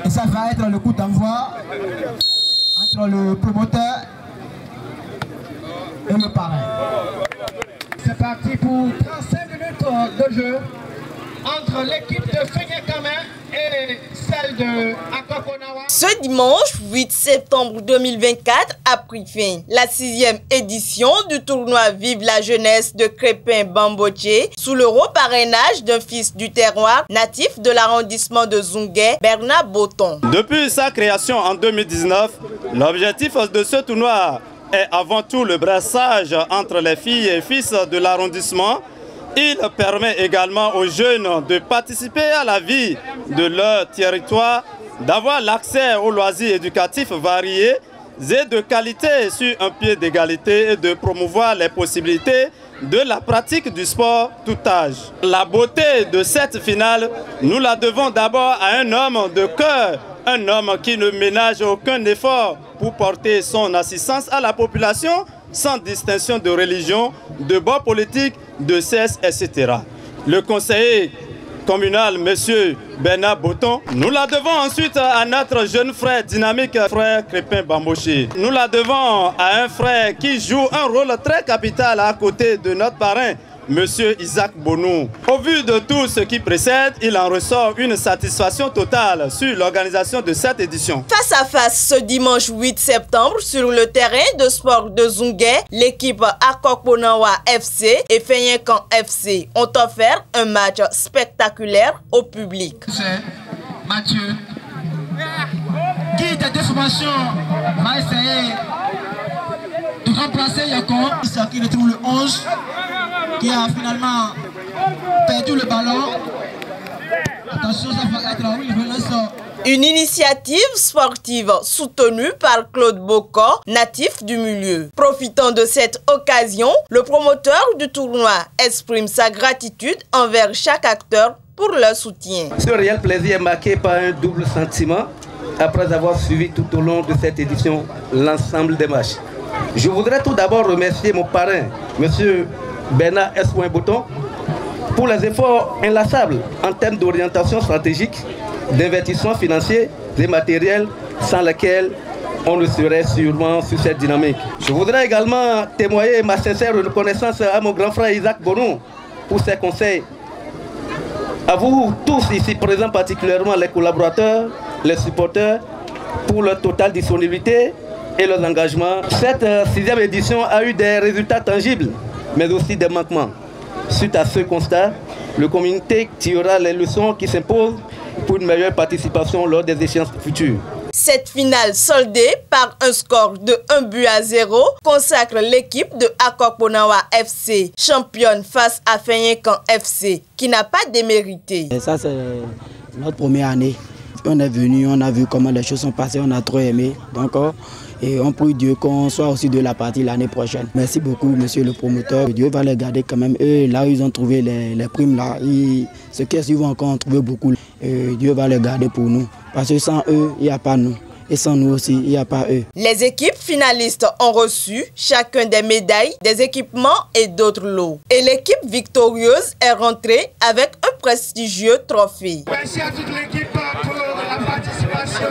Et ça va être le coup d'envoi entre le promoteur et le parrain. C'est parti pour 35 minutes de jeu entre l'équipe de Fenyekame et celle de Akokonawa. Ce dimanche 8 septembre 2024 a pris fin la 6e édition du tournoi Vive la jeunesse de Crépin Bamboche sous le parrainage d'un fils du terroir natif de l'arrondissement de Zungué, Bernard Boton. Depuis sa création en 2019, l'objectif de ce tournoi est avant tout le brassage entre les filles et fils de l'arrondissement. Il permet également aux jeunes de participer à la vie de leur territoire, d'avoir l'accès aux loisirs éducatifs variés et de qualité sur un pied d'égalité et de promouvoir les possibilités de la pratique du sport tout âge. La beauté de cette finale, nous la devons d'abord à un homme de cœur, un homme qui ne ménage aucun effort pour porter son assistance à la population sans distinction de religion, de bord politique, de sexe, etc. Le conseiller communal, M. Bernard Boton, nous la devons ensuite à notre jeune frère dynamique, frère Crépin Bamboche. Nous la devons à un frère qui joue un rôle très capital à côté de notre parrain, M. Isaac Bonou. Au vu de tout ce qui précède, il en ressort une satisfaction totale sur l'organisation de cette édition. Face à face ce dimanche 8 septembre sur le terrain de sport de Zungué, l'équipe Akokonawa FC et Fenyekam FC ont offert un match spectaculaire au public. C'est Mathieu qui de deux formations va essayer de remplacer Yacon, qui retrouve le 11 qui a finalement perdu le ballon. Attention, ça va être oui, une initiative sportive soutenue par Claude Boko, natif du milieu. Profitant de cette occasion, le promoteur du tournoi exprime sa gratitude envers chaque acteur pour leur soutien. Ce réel plaisir est marqué par un double sentiment après avoir suivi tout au long de cette édition l'ensemble des matchs. Je voudrais tout d'abord remercier mon parrain, M. Bernard S. Boton, pour les efforts inlassables en termes d'orientation stratégique, d'investissement financier et matériel sans lesquels on ne serait sûrement sur cette dynamique. Je voudrais également témoigner ma sincère reconnaissance à mon grand frère Isaac Bonou pour ses conseils. À vous tous ici présents, particulièrement les collaborateurs, les supporters, pour leur totale disponibilité et leurs engagements. Cette 6e édition a eu des résultats tangibles, mais aussi des manquements. Suite à ce constat, le comité tirera les leçons qui s'imposent pour une meilleure participation lors des échéances futures. Cette finale soldée par un score de 1-0 consacre l'équipe de Akokonawa FC, championne face à Fenyekam FC, qui n'a pas démérité. Et ça, c'est notre première année. On est venu, on a vu comment les choses sont passées, on a trop aimé. Donc, et on prie Dieu qu'on soit aussi de la partie l'année prochaine. Merci beaucoup, monsieur le promoteur. Dieu va les garder quand même. Eux, là où ils ont trouvé les primes, là, ce qu'ils vont encore en trouver beaucoup. Dieu va les garder pour nous. Parce que sans eux, il n'y a pas nous. Et sans nous aussi, il n'y a pas eux. Les équipes finalistes ont reçu chacun des médailles, des équipements et d'autres lots. Et l'équipe victorieuse est rentrée avec un prestigieux trophée. Merci à toute l'équipe pour la participation.